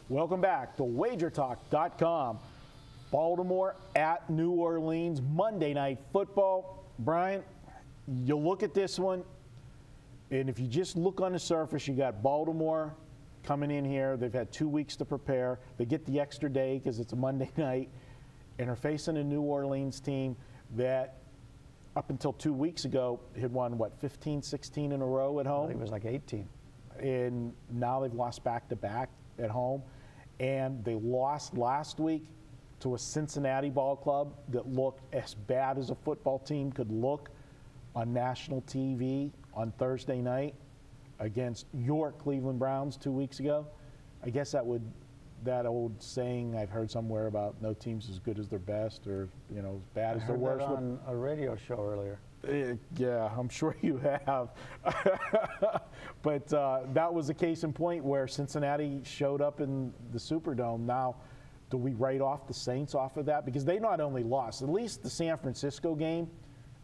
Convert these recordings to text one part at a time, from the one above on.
Welcome back to WagerTalk.com. Baltimore at New Orleans, Monday Night Football. Brian, you look at this one, and if you just look on the surface, you got Baltimore coming in here. They've had 2 weeks to prepare. They get the extra day because it's a Monday night, and are facing a New Orleans team that up until 2 weeks ago had won, 15, 16 in a row at home? I think it was like 18. And now they've lost back-to-back at home. And they lost last week to a Cincinnati ball club that looked as bad as a football team could look on national TV on Thursday night against your Cleveland Browns 2 weeks ago. I guess that old saying I've heard somewhere about no team's as good as their best, or as bad as their worst. I heard that on a radio show earlier. Yeah, I'm sure you have. But that was a case in point where Cincinnati showed up in the Superdome. Now, do we write off the Saints off of that? Because they not only lost, at least the San Francisco game,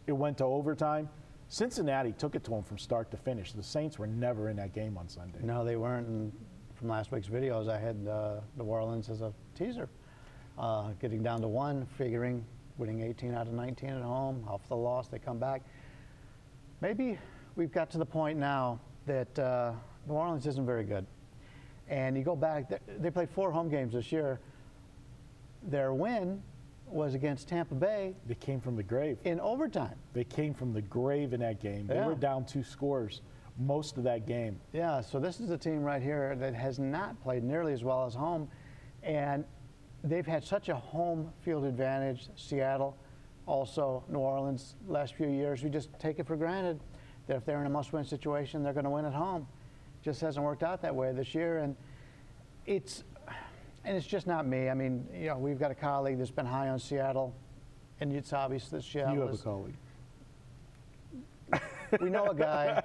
it went to overtime. Cincinnati took it to them from start to finish. The Saints were never in that game on Sunday. No, they weren't. And from last week's videos, I had New Orleans as a teaser, getting down to one, figuring winning 18 out of 19 at home, off the loss, they come back. Maybe we've got to the point now that New Orleans isn't very good. And you go back, they played 4 home games this year. Their win was against Tampa Bay. They came from the grave. In overtime. They came from the grave in that game. They were down 2 scores most of that game. Yeah, so this is a team right here that has not played nearly as well as home. And they've had such a home field advantage. Seattle, also New Orleans, last few years, we just take it for granted that if they're in a must-win situation, they're going to win at home. Just hasn't worked out that way this year, and it's just not me. I mean, we've got a colleague that's been high on Seattle, and it's obvious that Seattle You have a colleague. We know a guy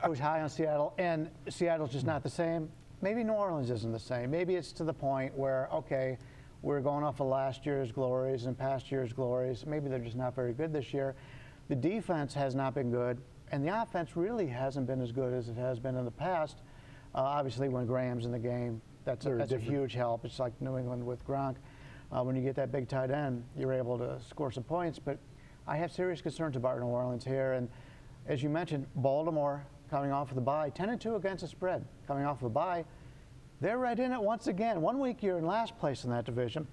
who's high on Seattle, and Seattle's just not the same. Maybe New Orleans isn't the same. Maybe it's to the point where, okay, we're going off of last year's glories and past year's glories. Maybe they're just not very good this year. The defense has not been good, and the offense really hasn't been as good as it has been in the past. Obviously, when Graham's in the game, that's a huge help. It's like New England with Gronk. When you get that big tight end, you're able to score some points. But I have serious concerns about New Orleans here. And as you mentioned, Baltimore coming off of the bye, 10-2 against the spread, coming off of the bye. They're right in it once again. 1 week you're in last place in that division.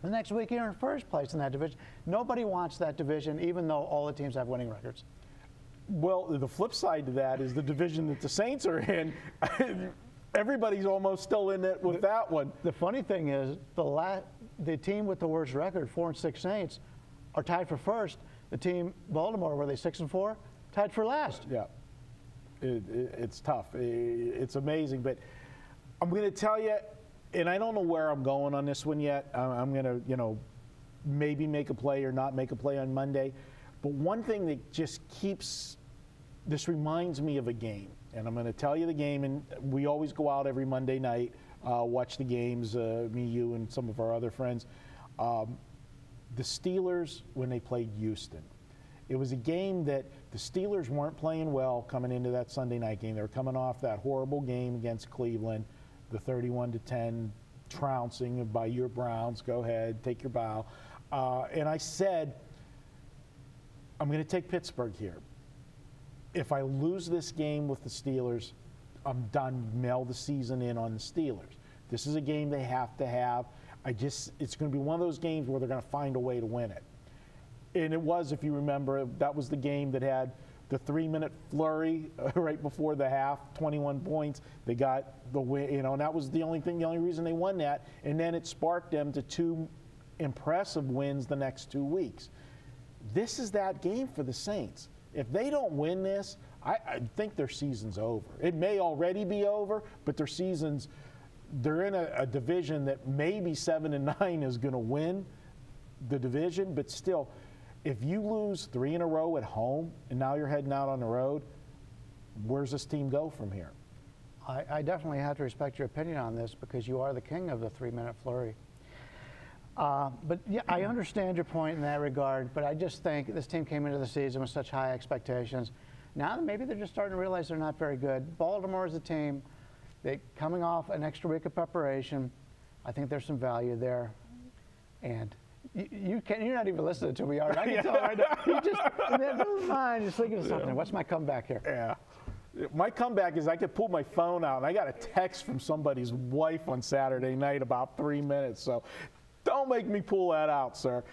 The next week you're in first place in that division. Nobody wants that division, even though all the teams have winning records. Well, the flip side to that is the division that the Saints are in. Everybody's almost still in it with that one. The funny thing is, the team with the worst record, 4-6 Saints, are tied for first. The team, Baltimore, were they 6-4? Tied for last. Yeah, it's tough. It's amazing, but I'm going to tell you, and I don't know where I'm going on this one yet. I'm going to, maybe make a play or not make a play on Monday. But one thing that just this reminds me of a game. And I'm going to tell you the game, and we always go out every Monday night, watch the games, me, you, and some of our other friends. The Steelers, when they played Houston, it was a game that the Steelers weren't playing well coming into that Sunday night game. They were coming off that horrible game against Cleveland, the 31-10 trouncing by your Browns. Go ahead, take your bow. And I said, I'm going to take Pittsburgh here. If I lose this game with the Steelers, I'm done. Mail the season in on the Steelers. This is a game they have to have. It's going to be one of those games where they're going to find a way to win it. And it was, if you remember, that was the game that had the 3-minute flurry right before the half, 21 points. They got the win, and that was the only reason they won that. And then it sparked them to 2 impressive wins the next 2 weeks. This is that game for the Saints. If they don't win this, I think their season's over. It may already be over, but they're in a division that maybe 7-9 is going to win the division, but still, if you lose 3 in a row at home and now you're heading out on the road, where's this team go from here? I definitely have to respect your opinion on this because you are the king of the 3-minute flurry. But yeah, I understand your point in that regard, but I just think this team came into the season with such high expectations. Now maybe they're just starting to realize they're not very good. Baltimore is a team coming off an extra week of preparation, I think there's some value there. And you're not even listening to me, Art. I can tell right now. You just, in that little mind, just thinking of something. What's my comeback here? Yeah. My comeback is I could pull my phone out, and I got a text from somebody's wife on Saturday night about 3 minutes. So don't make me pull that out, sir.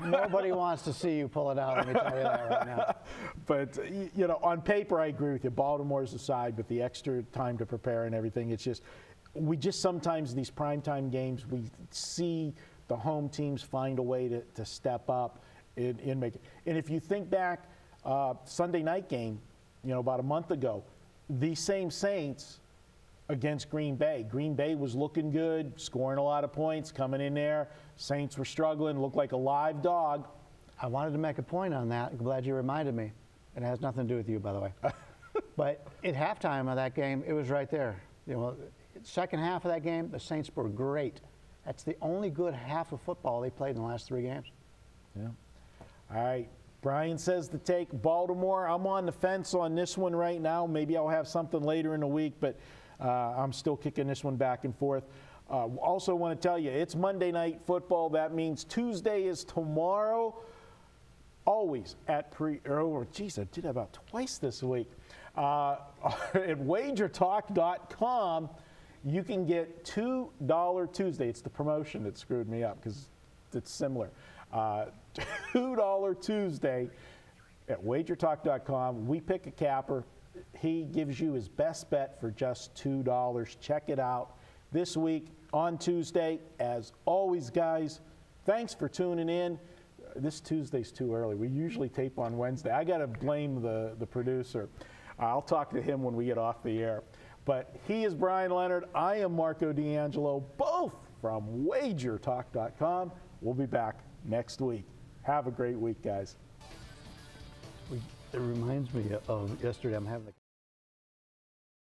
Nobody wants to see you pull it out, let me tell you that right now. But, you know, on paper, I agree with you. Baltimore's the side with the extra time to prepare and everything. It's just, we just sometimes, these primetime games, we see the home teams find a way to step up and make it. And if you think back, Sunday night game, you know, about a month ago, these same Saints against Green Bay. Green Bay was looking good, scoring a lot of points, coming in there. Saints were struggling, looked like a live dog. I wanted to make a point on that. I'm glad you reminded me. It has nothing to do with you, by the way. But at halftime of that game, it was right there. You know, second half of that game, the Saints were great. That's the only good half of football they played in the last 3 games. Yeah. All right. Brian says to take Baltimore. I'm on the fence on this one right now. Maybe I'll have something later in the week, but I'm still kicking this one back and forth. Also want to tell you, it's Monday Night Football. That means Tuesday is tomorrow. Always at geez, I did that about twice this week. At wagertalk.com, you can get $2 Tuesday. It's the promotion that screwed me up because it's similar. $2 Tuesday at wagertalk.com. We pick a capper. He gives you his best bet for just $2. Check it out this week on Tuesday. As always, guys, thanks for tuning in. This Tuesday's too early. We usually tape on Wednesday. I got to blame the producer. I'll talk to him when we get off the air. But he is Brian Leonard. I am Marco D'Angelo, both from wagertalk.com. We'll be back next week. Have a great week, guys. It reminds me of yesterday. I'm having the